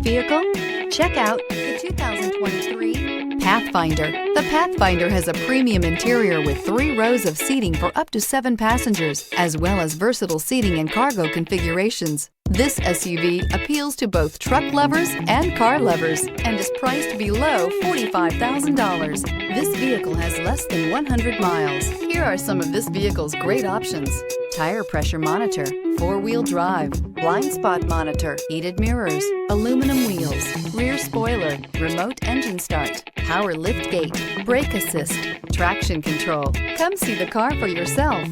vehicle? Check out the 2023 Pathfinder. The Pathfinder has a premium interior with 3 rows of seating for up to 7 passengers, as well as versatile seating and cargo configurations. This SUV appeals to both truck lovers and car lovers and is priced below $45,000. This vehicle has less than 100 miles. Here are some of this vehicle's great options: tire pressure monitor, 4-wheel drive, blind spot monitor, heated mirrors, aluminum wheels, rear spoiler, remote engine start, power lift gate, brake assist, traction control. Come see the car for yourself.